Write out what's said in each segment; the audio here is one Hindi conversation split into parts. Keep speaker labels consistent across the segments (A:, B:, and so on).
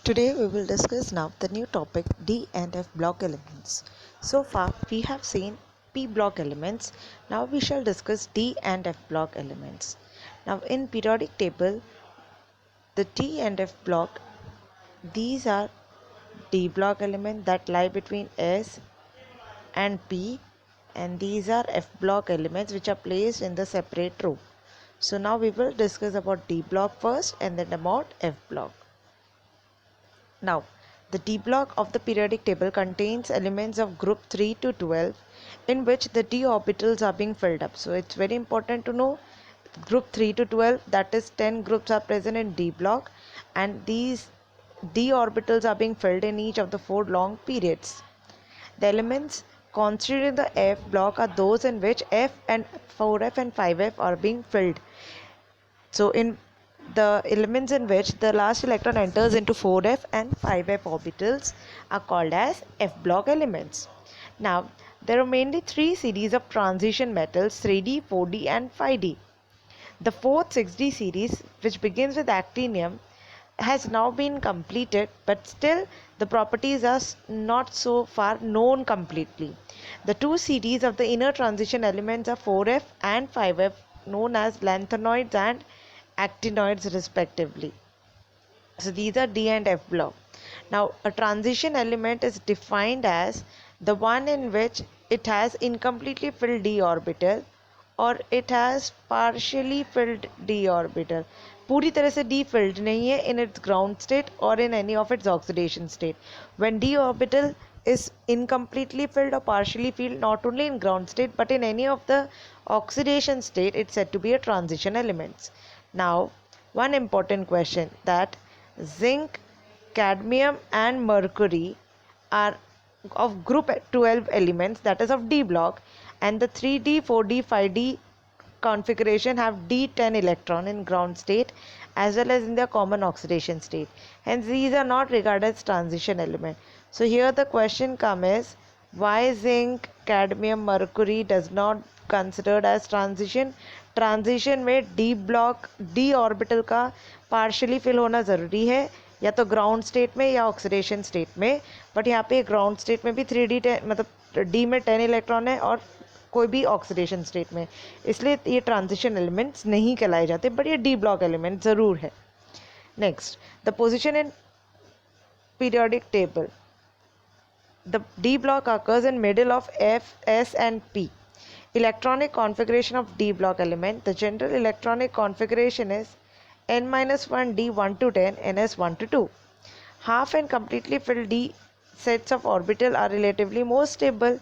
A: Today we will discuss now the new topic D and F block elements. So far we have seen P block elements. Now we shall discuss D and F block elements. Now in periodic table, the D and F block, these are D block elements that lie between S and P, and these are F block elements which are placed in the separate row. So now we will discuss about D block first and then about F block. Now, the D block of the periodic table contains elements of group 3 to 12 in which the d orbitals are being filled up. So, it's very important to know group 3 to 12, that is 10 groups are present in D block, and these d orbitals are being filled in each of the 4 long periods. The elements constituted in the F block are those in which F and 4F and 5F are being filled. So, in the elements in which the last electron enters into 4f and 5f orbitals are called as F block elements. Now, there are mainly 3 series of transition metals, 3d, 4d and 5d. The fourth 6d series, which begins with actinium, has now been completed, but still the properties are not so far known completely. The 2 series of the inner transition elements are 4f and 5f, known as lanthanoids and actinoids respectively. So these are D and F block. Now a transition element is defined as the one in which it has incompletely filled d orbital or it has partially filled d orbital. पूरी तरह से d filled नहीं है in its ground state or in any of its oxidation state. When d orbital is incompletely filled or partially filled not only in ground state but in any of the oxidation state, it's said to be a transition element. Now, one important question, that zinc, cadmium and mercury are of group 12 elements, that is of D block, and the 3d, 4d, 5d configuration have d10 electron in ground state as well as in their common oxidation state. Hence these are not regarded as transition element. So here the question comes is, why zinc, cadmium, mercury does not considered as transition? Transition में डी ब्लॉक डी ऑर्बिटल का पार्शियली फिल होना ज़रूरी है, या तो ग्राउंड स्टेट में या ऑक्सीडेशन स्टेट में, बट यहाँ पे ग्राउंड स्टेट में भी 3d मतलब डी में 10 इलेक्ट्रॉन है और कोई भी ऑक्सीडेशन स्टेट में, इसलिए ये ट्रांजिशन एलिमेंट्स नहीं कहलाए जाते, बट ये डी ब्लॉक एलिमेंट ज़रूर है. Next, the position in periodic table. The D block occurs in middle of F, S and P. Electronic configuration of D block element. The general electronic configuration is n-1 D 1 to 10, ns 1 to 2. Half and completely filled D sets of orbital are relatively more stable.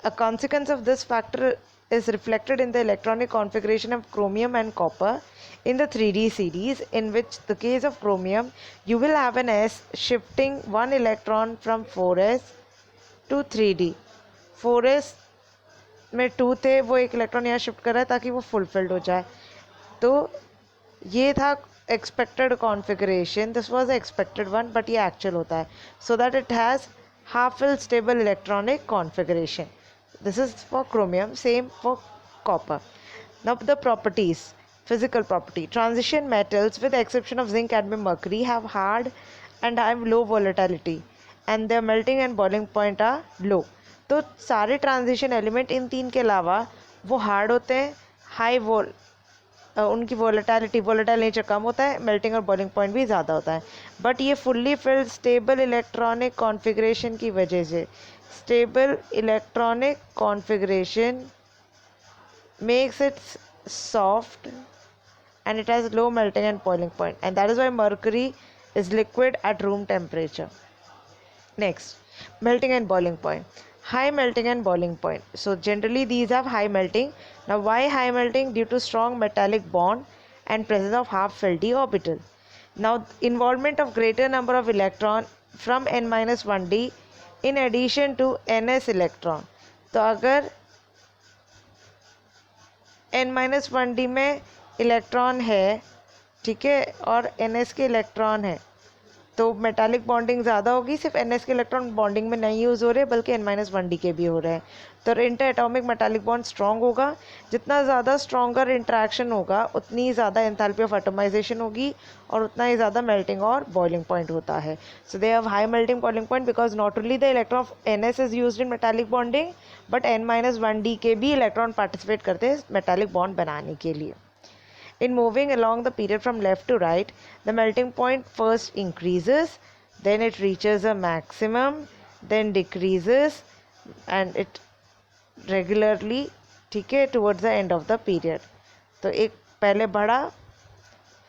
A: A consequence of this factor is reflected in the electronic configuration of chromium and copper in the 3d series, in which the case of chromium you will have an s shifting one electron from 4s to 3d. 4s में 2 थे, वो एक इलेक्ट्रॉन यहाँ शिफ्ट कर रहा है ताकि वो फुलफिल्ड हो जाए. तो ये था expected configuration, this was expected one, but ये एक्चुअल होता है, so that it has half fill stable electronic configuration. This is for chromium, same for copper. Now the properties, physical property. Transition metals with the exception of zinc, cadmium, mercury have hard and have low volatility and their melting and boiling point are low. तो सारे ट्रांजिशन एलिमेंट इन 3 के अलावा वो हार्ड होते हैं, हाई उनकी वोलेटाइल नेचर कम होता है, मेल्टिंग और बॉइलिंग पॉइंट भी ज़्यादा होता है. बट ये fully filled stable electronic configuration की वजह से, stable electronic configuration makes it soft and it has low melting and boiling point, and that is why mercury is liquid at room temperature. Next, melting and boiling point. High melting and boiling point. So generally these have high melting. Now why high melting? Due to strong metallic bond and presence of half filled d orbital. Now involvement of greater number of electron from n-1d in addition to ns electron. तो अगर n-1d में इलेक्ट्रॉन है, ठीक है, और ns के इलेक्ट्रॉन है, तो मेटालिक बॉन्डिंग ज़्यादा होगी, सिर्फ NS के इलेक्ट्रॉन बॉन्डिंग में नहीं यूज़ हो रहे बल्कि N-1D के भी हो रहे हैं। तो inter atomic metallic bond strong होगा, जितना ज़्यादा स्ट्रॉन्गर इंट्रैक्शन होगा उतनी ज़्यादा एंथैल्पी ऑफ एटोमाइजेशन होगी और उतना ही ज़्यादा मेल्टिंग और बॉइलिंग पॉइंट होता है। So they have high melting boiling point because not only the electron of NS is used in metallic bonding but N-1D के भी इलेक्ट्रॉन पार्टिसिपेट करते हैं मेटालिक बॉन्ड बनाने के लिए। In moving along the period from left to right, the melting point first increases, then it reaches a maximum, then decreases and it regularly, ठीक है, towards the end of the period. तो एक पहले बढ़ा,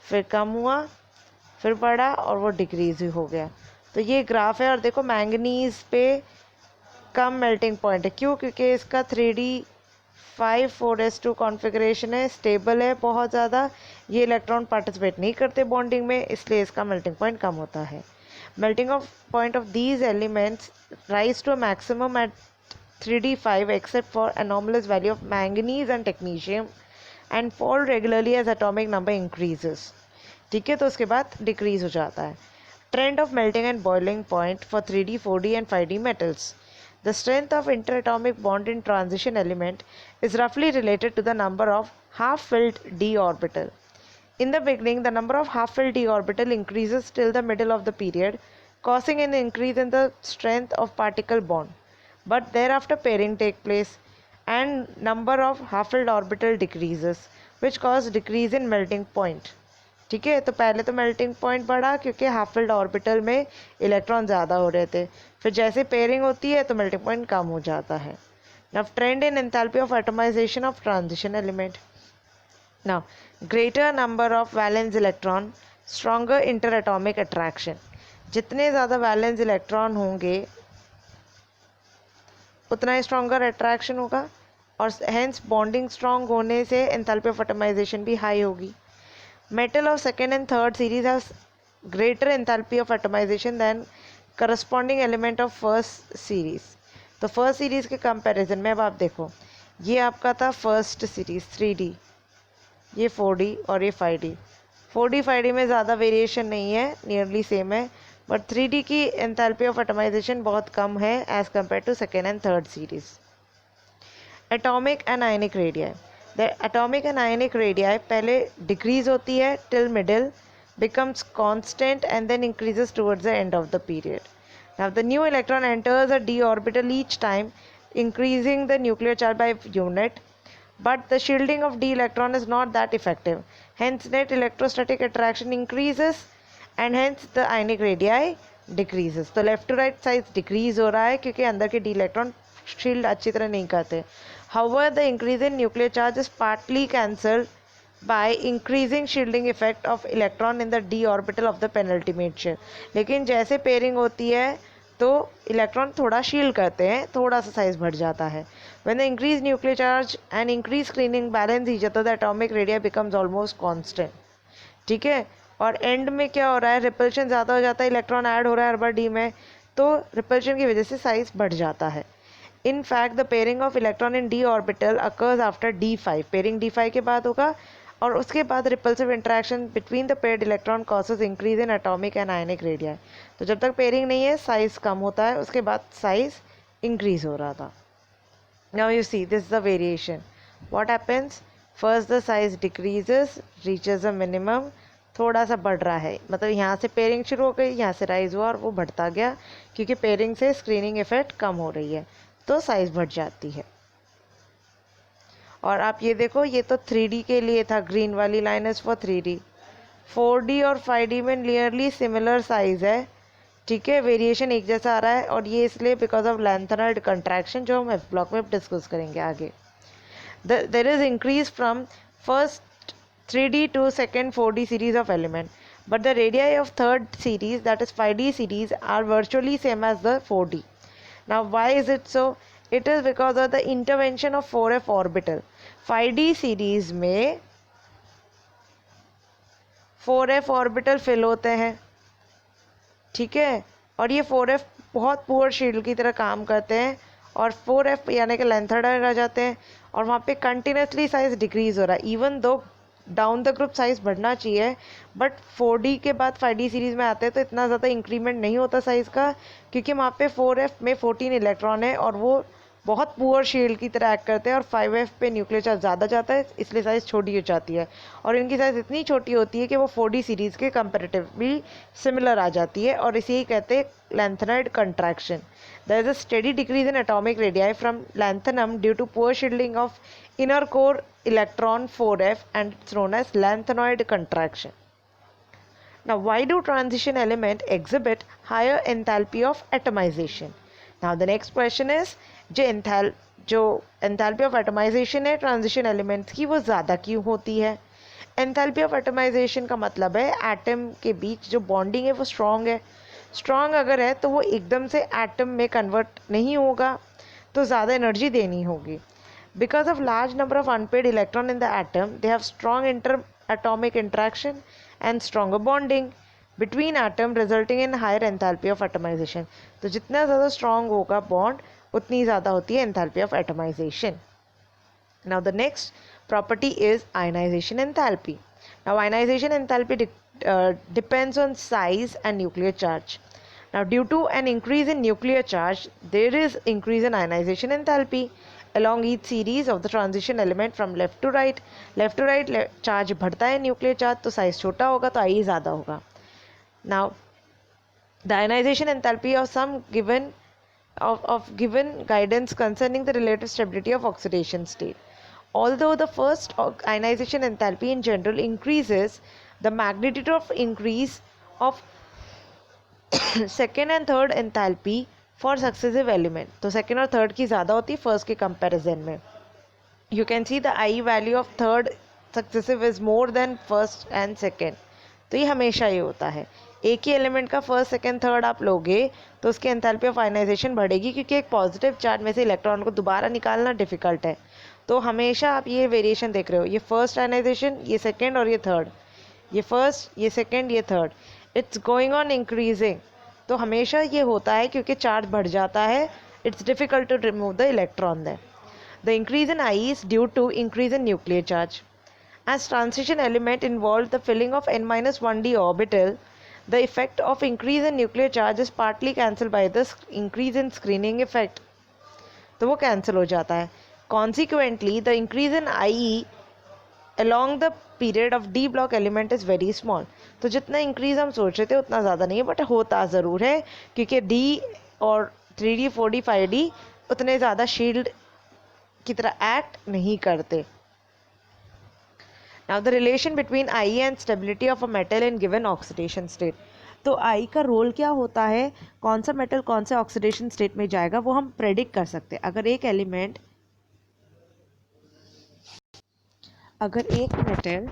A: फिर कम हुआ, फिर बढ़ा और वो डिक्रीज ही हो गया। तो ये ग्राफ है और देखो मैंगनीज पे कम मेल्टिंग पॉइंट है। क्यों? क्योंकि इसका 3D 5,4s2 कॉन्फ़िगरेशन है, स्टेबल है बहुत ज़्यादा, ये इलेक्ट्रॉन पार्टिसिपेट नहीं करते बॉन्डिंग में, इसलिए इसका मेल्टिंग पॉइंट कम होता है। Melting of point of these elements rise to a maximum at 3D5 except for anomalous value of manganese and technetium and fall regularly as atomic number increases. ठीक है, तो उसके बाद डिक्रीज हो जाता है। Trend of melting and boiling point for 3D, 4D and 5D metals. The strength of interatomic bond in transition element is roughly related to the number of half-filled d orbital. In the beginning, the number of half-filled d orbital increases till the middle of the period, causing an increase in the strength of particle bond. But thereafter pairing take place and number of half-filled orbital decreases, which cause decrease in melting point. ठीक है, तो पहले तो मेल्टिंग पॉइंट बढ़ा क्योंकि हाफ फिल्ड ऑर्बिटल में इलेक्ट्रॉन ज़्यादा हो रहे थे, फिर जैसे पेयरिंग होती है तो मेल्टिंग पॉइंट कम हो जाता है। Now trend in enthalpy of atomization of transition element. Now greater number of valence electron stronger inter atomic attraction. जितने ज़्यादा वैलेंस इलेक्ट्रॉन होंगे उतना ही स्ट्रॉन्गर अट्रैक्शन होगा और हेंस बॉन्डिंग स्ट्रॉन्ग होने से एंथैल्पी ऑफ एटोमाइजेशन भी हाई होगी। Metal of second and third series has greater enthalpy of atomization than corresponding element of first series. तो फर्स्ट सीरीज़ के कंपैरिजन में अब आप देखो, ये आपका था फर्स्ट सीरीज़ 3D, ये 4D और ये 5D। 4D 5D में ज़्यादा वेरिएशन नहीं है, नियरली सेम है, बट 3D की एंथैल्पी ऑफ एटोमाइजेशन बहुत कम है as compare to second and third series. Atomic and ionic radii. The atomic and ionic radii पहले decrease होती है till middle, becomes constant and then increases towards the end of the period. Now the new electron enters a d orbital each time, increasing the nuclear charge by unit, but the shielding of d electron is not that effective. Hence net electrostatic attraction increases and hence the ionic radii decreases. तो left to right size decrease हो रहा है क्योंकि अंदर के d electron शील्ड अच्छी तरह नहीं करते। However, the increase in nuclear charge is partly cancelled by increasing shielding effect of electron in the d orbital of the penultimate shell. लेकिन जैसे पेयरिंग होती है तो इलेक्ट्रॉन थोड़ा शील्ड करते हैं, थोड़ा सा साइज बढ़ जाता है। When the increased nuclear charge and increased screening balance each other, the atomic radii becomes almost constant. ठीक है, और एंड में क्या हो रहा है, रिपल्शन ज़्यादा हो जाता है, इलेक्ट्रॉन ऐड हो रहा है हर बार डी में, तो रिपल्शन की वजह से साइज बढ़ जाता है। In fact, the pairing of electron in d orbital occurs after d5. Pairing d5 के बाद होगा और उसके बाद repulsive interaction between the paired electron causes increase in atomic and ionic radii. तो जब तक pairing नहीं है साइज कम होता है, उसके बाद साइज इंक्रीज हो रहा था। Now you see this is the variation. What happens? First the size decreases, reaches a minimum, थोड़ा सा बढ़ रहा है, मतलब यहाँ से पेयरिंग शुरू हो गई, यहाँ से राइज हुआ और वो बढ़ता गया क्योंकि पेयरिंग से स्क्रीनिंग इफेक्ट कम हो रही है तो साइज बढ़ जाती है। और आप ये देखो, ये तो 3D के लिए था, ग्रीन वाली line is for 3D। 4D और 5D में नियरली सिमिलर साइज है, ठीक है, वेरिएशन एक जैसा आ रहा है और ये इसलिए बिकॉज ऑफ लैंथेनॉइड कंट्रैक्शन जो हम एफ ब्लॉक में डिस्कस करेंगे आगे। There is increase from first 3D to second 4D series of element, but the radii of third series, that is 5D series, are virtually same as the 4D. Now why is it so? It is because of the intervention of 4f orbital. 5D series में 4f orbital fill होते हैं, ठीक है, और ये 4f बहुत पुअर शील्ड की तरह काम करते हैं और 4f यानी कि लैंथेनॉइड रह जाते हैं और वहाँ पे कंटिन्यूसली साइज डिक्रीज हो रहा है even though down the group size बढ़ना चाहिए, बट 4D के बाद 5D सीरीज़ में आते हैं तो इतना ज़्यादा इंक्रीमेंट नहीं होता साइज़ का, क्योंकि वहाँ पे 4F में 14 इलेक्ट्रॉन है और वो बहुत पुअर शील्ड की तरह एक्ट करते हैं, और 5F पे न्यूक्लियर चार्ज ज़्यादा जाता है, इसलिए साइज़ छोटी हो जाती है। और इनकी साइज़ इतनी छोटी होती है कि वो 4D सीरीज़ के कंपेरेटिवली सिमिलर आ जाती है, और इसे ही कहते हैं lanthanoid contraction. There is a steady decrease in atomic radii from lanthanum due to poor shielding of inner core electron 4F, and it's known as lanthanoid contraction. Now, why do transition element exhibit higher enthalpy of atomization? Now, the next question is, जो enthalpy of atomization है transition elements की, वो ज़्यादा क्यों होती है? enthalpy of atomization का मतलब है एटम के बीच जो बॉन्डिंग है वो स्ट्रॉन्ग है। स्ट्रॉन्ग अगर है तो वो एकदम से एटम में कन्वर्ट नहीं होगा, तो ज़्यादा एनर्जी देनी होगी। Because of large number of unpaired electron in the atom, they have strong inter atomic interaction and stronger bonding between atom, resulting in higher enthalpy of atomization. तो जितना ज़्यादा स्ट्रॉन्ग होगा बॉन्ड, उतनी ज़्यादा होती है enthalpy of atomization. Now the next property is ionization enthalpy. Now ionization enthalpy depends on size and nuclear charge. Now due to an increase in nuclear charge, there is increase in ionization enthalpy along each series of the transition element from left to right. Left to right charge बढ़ता है nuclear charge, तो size छोटा होगा तो I ज़्यादा होगा. Now the ionization enthalpy of some given guidance concerning the relative stability of oxidation state. Although the first ionization enthalpy in general increases, the magnitude of increase of second and third enthalpy for successive element, तो second और third की ज़्यादा होती है first के comparison में. You can see the I value of third successive is more than first and second. तो ये हमेशा ये होता है, एक ही एलिमेंट का फर्स्ट सेकेंड थर्ड आप लोगे तो उसकी एंथैल्पी ऑफ आयनाइजेशन बढ़ेगी, क्योंकि एक पॉजिटिव चार्ज में से इलेक्ट्रॉन को दोबारा निकालना डिफिकल्ट है। तो हमेशा आप ये वेरिएशन देख रहे हो, ये फर्स्ट आयनाइजेशन, ये सेकेंड और ये थर्ड, ये फर्स्ट, ये सेकेंड, ये third, it's going on increasing. तो हमेशा ये होता है क्योंकि चार्ज बढ़ जाता है, it's difficult to remove the electron there. The increase in I is due to increase in nuclear charge. As transition element involved the filling of n-1d orbital, the effect of increase in nuclear charge is partly cancelled by the increase in screening effect. तो वो cancel हो जाता है. Consequently, the increase in IE along the period of D block element is very small. तो जितना increase हम सोच रहे थे उतना ज़्यादा नहीं है, बट होता ज़रूर है क्योंकि D और 3D, 4D, 5D उतने ज़्यादा शील्ड की तरह एक्ट नहीं करते. Now the relation between IE and stability of a metal in given oxidation state. तो I का रोल क्या होता है, कौन सा मेटल कौन से ऑक्सीडेशन स्टेट में जाएगा, वो हम प्रेडिक्ट कर सकते हैं. अगर एक मेटल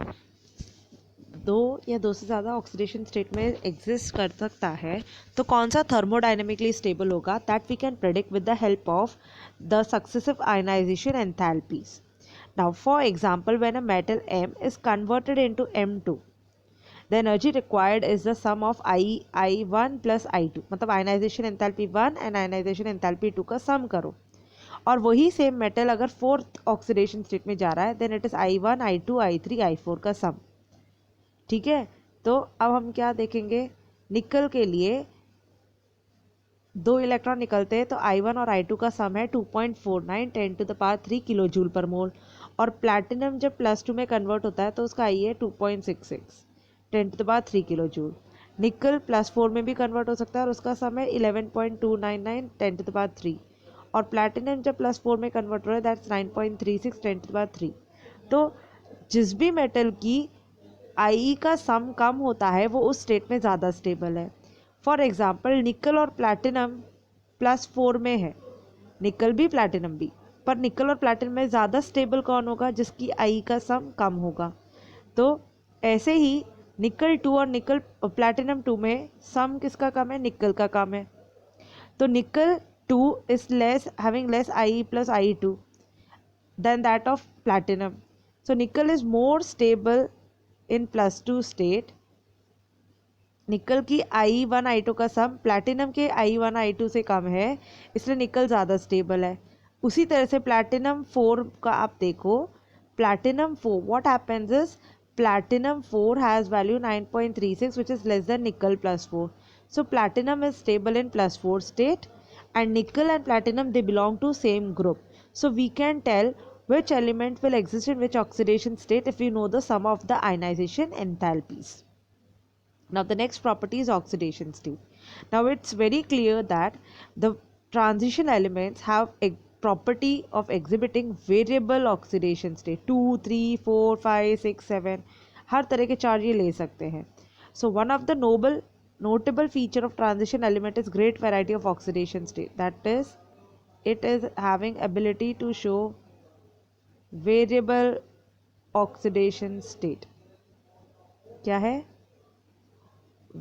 A: दो या दो से ज़्यादा ऑक्सीडेशन स्टेट में एग्जिस्ट कर सकता है तो कौन सा थर्मोडाइनमिकली स्टेबल होगा, that we can predict with the help of the successive ionisation enthalpies. Now, for example, when a metal M is converted into M2, the energy required is the sum of I1 plus I2. मतलब ionisation enthalpy 1 and ionisation enthalpy 2 का सम करो. और वही सेम मेटल अगर फोर्थ ऑक्सीडेशन स्टेट में जा रहा है, then it is I1, I2, I3, I4 का सम. ठीक है, तो अब हम क्या देखेंगे, निकल के लिए दो इलेक्ट्रॉन निकलते हैं तो I1 और I2 का सम है 2.49 10⁻³ किलो जूल पर मोल. और प्लैटिनम जब +2 में कन्वर्ट होता है तो उसका आई है 2.66 10⁻³ किलो जूल. निकल +4 में भी कन्वर्ट हो सकता है और उसका सम है 11.299 10⁻³. और प्लैटिनम जब +4 में कन्वर्ट हो रहा है, दैट्स 9.36 10⁻³. तो जिस भी मेटल की आई का सम कम होता है वो उस स्टेट में ज़्यादा स्टेबल है. फॉर एग्जाम्पल, निकल और प्लैटिनम +4 में है, निकल भी प्लैटिनम भी, पर निकल और प्लैटिनम में ज़्यादा स्टेबल कौन होगा, जिसकी आई का सम कम होगा. तो ऐसे ही निकल 2 और प्लैटिनम 2 में सम किसका कम है, निकल का कम है. तो nickel 2 is having less I plus I2 then that of platinum. So nickel is more stable in +2 state. Nickel की I1 I2 का सम प्लैटिनम के I1 I2 से कम है, इसलिए निकल ज़्यादा स्टेबल है. उसी तरह से प्लैटिनम 4 का आप देखो, platinum 4 what happens is
B: platinum 4 has value 9.36, which is less than nickel plus 4. So platinum is stable in plus 4 state, and nickel and platinum, they belong to same group. So we can tell which element will exist in which oxidation state if we know the sum of the ionization enthalpies. Now the next property is oxidation state. Now it's very clear that the transition elements have a property of exhibiting variable oxidation state, 2, 3, 4, 5, 6, 7, हर तरह के चार्ज ये ले सकते हैं. So one of the notable feature of transition element is great variety of oxidation state. That is, it is having ability to show variable oxidation state. क्या है?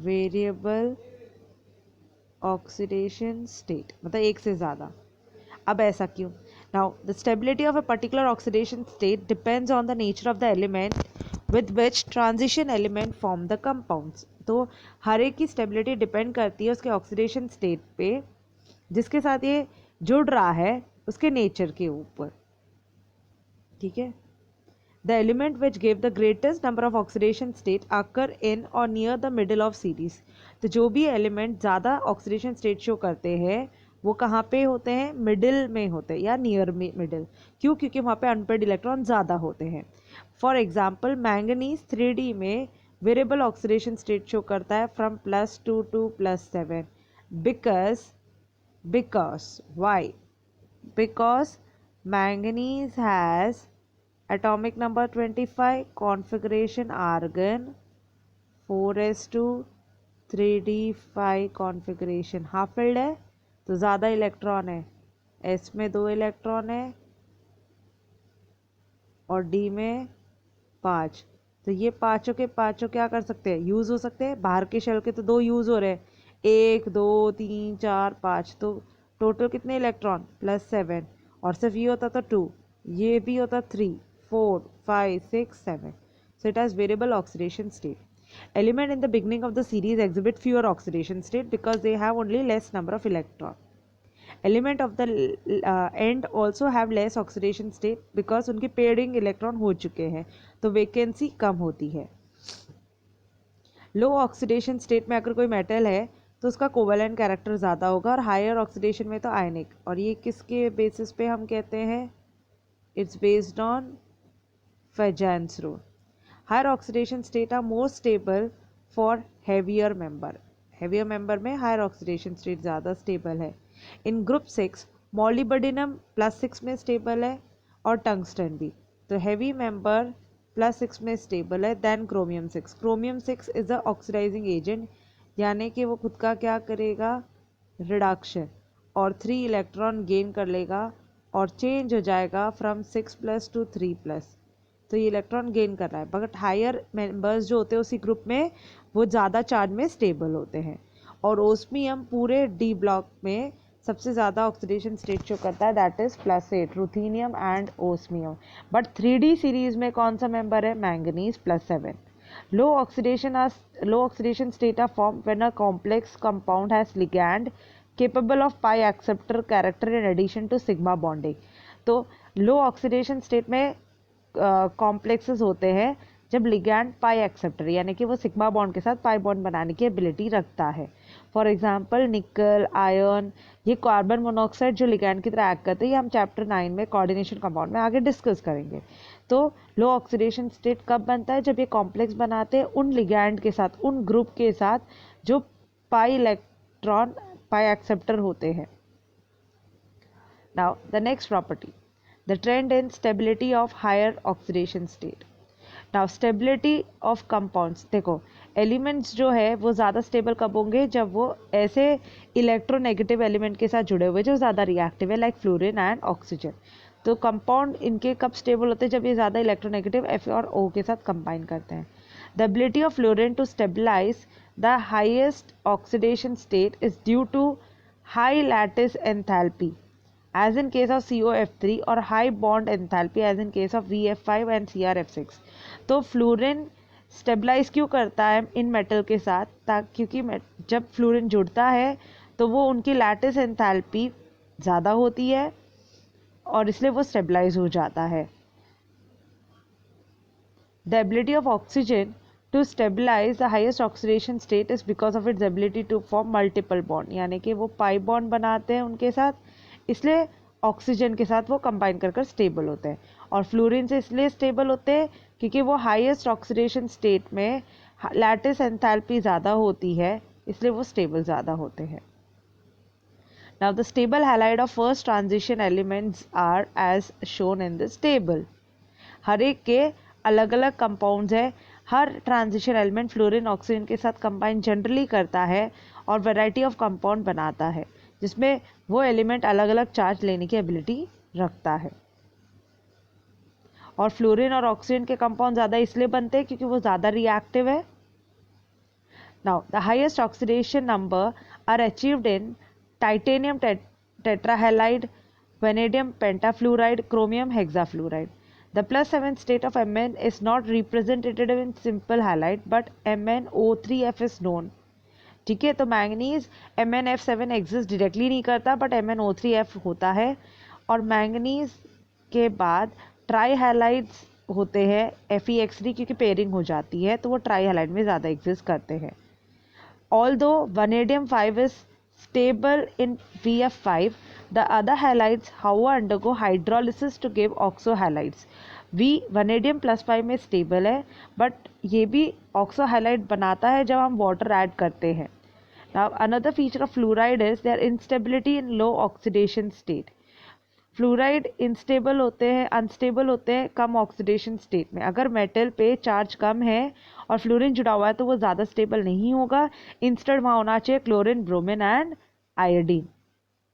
B: वेरिएबल ऑक्सीडेशन स्टेट, मतलब एक से ज़्यादा. अब ऐसा क्यों? Now the stability of a particular oxidation state depends on the nature of the element with which transition element form the compounds. तो हर एक की स्टेबिलिटी डिपेंड करती है उसके ऑक्सीडेशन स्टेट पे, जिसके साथ ये जुड़ रहा है उसके नेचर के ऊपर. ठीक है. The element which gave the greatest number of oxidation state occur in or near the middle of series. तो जो भी एलिमेंट ज़्यादा ऑक्सीडेशन स्टेट शो करते हैं वो कहाँ पे होते हैं? मिडिल में होते हैं या नियर मिडिल. क्यों? क्योंकि वहाँ पे अनपेड इलेक्ट्रॉन ज़्यादा होते हैं. फॉर एग्जाम्पल मैंगनीज 3D में वेरिएबल ऑक्सीडेशन स्टेट शो करता है from +2 to +7. Because why? Because manganese has atomic number 25, configuration argon 4s2, 3d5 configuration, half filled है तो ज़्यादा इलेक्ट्रॉन है. S में 2 इलेक्ट्रॉन है और D में 5. तो ये पाँचों के पाँचों क्या कर सकते हैं? यूज़ हो सकते हैं. बाहर के शेल के तो 2 यूज़ हो रहे हैं, 1 2 3 4 5, तो टोटल कितने इलेक्ट्रॉन? +7. और सिर्फ ये होता था 2, ये भी होता 3, 4, 5, 6, 7. So it has variable oxidation state. Element in the beginning of the series exhibit fewer oxidation state because they have only less number of electron. Element of the end also have less oxidation state because उनके pairing electron हो चुके हैं, तो vacancy कम होती है. लो ऑक्सीडेशन स्टेट में अगर कोई मेटल है तो उसका कोवेलेंट कैरेक्टर ज़्यादा होगा, और हायर ऑक्सीडेशन में तो आयनिक. और ये किसके बेसिस पे हम कहते हैं? It's based on Fajans rule. Higher oxidation state are more stable for heavier member. Heavier member में higher oxidation state ज़्यादा stable है. In group 6 molybdenum +6 में stable है और tungsten भी. तो heavy member +6 में stable है than chromium 6. Chromium 6 is a oxidizing agent, यानी कि वो खुद का क्या करेगा? रिडक्शन, और 3 इलेक्ट्रॉन गेन कर लेगा और चेंज हो जाएगा फ्रॉम 6+ to 3+. तो ये इलेक्ट्रॉन गेन कर रहा है. बट हायर मेंबर्स जो होते हैं उसी ग्रुप में वो ज़्यादा चार्ज में स्टेबल होते हैं. और ओस्मियम पूरे डी ब्लॉक में सबसे ज़्यादा ऑक्सीडेशन स्टेट शो करता है, that is +8, ruthenium and osmium. But 3D series में कौन सा मेंबर है? Manganese +7. Low oxidation state are form when a complex compound has ligand capable of pi acceptor character in addition to sigma bonding. तो लो ऑक्सीडेशन स्टेट में कॉम्प्लेक्सेस होते हैं जब लिगैंड पाई एक्सेप्टर, यानी कि वो सिग्मा बॉन्ड के साथ पाई बॉन्ड बनाने की एबिलिटी रखता है. फॉर एग्जांपल निकल, आयरन, ये कार्बन मोनोऑक्साइड जो लिगैंड की तरह एक्ट करते हैं, ये हम चैप्टर 9 में कोऑर्डिनेशन कंपाउंड में आगे डिस्कस करेंगे. तो लो ऑक्सीडेशन स्टेट कब बनता है? जब ये कॉम्प्लेक्स बनाते हैं उन लिगैंड के साथ, उन ग्रुप के साथ जो पाई इलेक्ट्रॉन पाई एक्सेप्टर होते हैं. Now the next property, the trend in stability of higher oxidation state. Now stability of compounds, देखो एलिमेंट्स जो है वो ज़्यादा स्टेबल कब होंगे? जब वो ऐसे इलेक्ट्रोनेगेटिव एलिमेंट के साथ जुड़े हुए जो ज़्यादा रिएक्टिव है, लाइक फ्लोरीन एंड ऑक्सीजन. तो कंपाउंड इनके कब स्टेबल होते हैं? जब ये ज़्यादा इलेक्ट्रोनेगेटिव F और O के साथ कंबाइन करते हैं. The ability of fluorine to stabilise the highest oxidation state is due to high lattice enthalpy as in case of COF3 और high bond enthalpy as in case of VF5 and CrF6. तो फ्लोरीन स्टेबलाइज क्यों करता है इन मेटल के साथ? क्योंकि जब फ्लोरीन जुड़ता है तो वो उनकी लैटिस एंथैल्पी ज़्यादा होती है और इसलिए वो स्टेबलाइज हो जाता है. The ability of oxygen to stabilise the highest oxidation state is because of its ability to form multiple bond, यानी कि वो पाई बॉन्ड बनाते हैं उनके साथ, इसलिए ऑक्सीजन के साथ वो कंबाइन कर कर स्टेबल होते हैं। और फ्लोरीन से इसलिए स्टेबल होते हैं क्योंकि वो हाईएस्ट ऑक्सीडेशन स्टेट में लैटिस एंथैल्पी ज़्यादा होती है, इसलिए वो स्टेबल ज़्यादा होते हैं। Now the stable halide of first transition elements are as shown in this table. हर एक के अलग अलग कंपाउंड्स है, हर ट्रांजिशन एलिमेंट फ्लोरीन ऑक्सीजन के साथ कंबाइन जनरली करता है और वैरायटी ऑफ कंपाउंड बनाता है जिसमें वो एलिमेंट अलग अलग चार्ज लेने की एबिलिटी रखता है। और फ्लोरीन और ऑक्सीजन के कंपाउंड ज़्यादा इसलिए बनते हैं क्योंकि वो ज़्यादा रिएक्टिव है। Now the highest oxidation number are achieved in titanium tetrahalide, vanadium pentafluoride, chromium hexafluoride. The +7 state of Mn is not represented in simple halide, but MnO3F is known. ठीक है, तो मैंगनीज MnF7 एग्जिस्ट डायरेक्टली नहीं करता बट MnO3F होता है। और मैंगनीज के बाद ट्राई हैलाइड्स होते हैं FeX3 क्योंकि पेयरिंग हो जाती है तो वो ट्राई हैलाइड में ज़्यादा एग्जिस्ट करते हैं। Although vanadium 5 is stable in VF5, the other halides however undergo hydrolysis to give oxohalides. vanadium +5 में stable है but ये भी oxohalide बनाता है जब हम water add करते हैं। Now another feature of fluoride is their instability in low oxidation state. Fluoride instable होते हैं, अनस्टेबल होते हैं कम ऑक्सीडेशन स्टेट में। अगर मेटल पे चार्ज कम है और फ्लोरीन जुड़ा हुआ है तो वो ज़्यादा स्टेबल नहीं होगा, इंस्टेड वहाँ होना चाहिए क्लोरीन, ब्रोमीन एंड आयोडीन।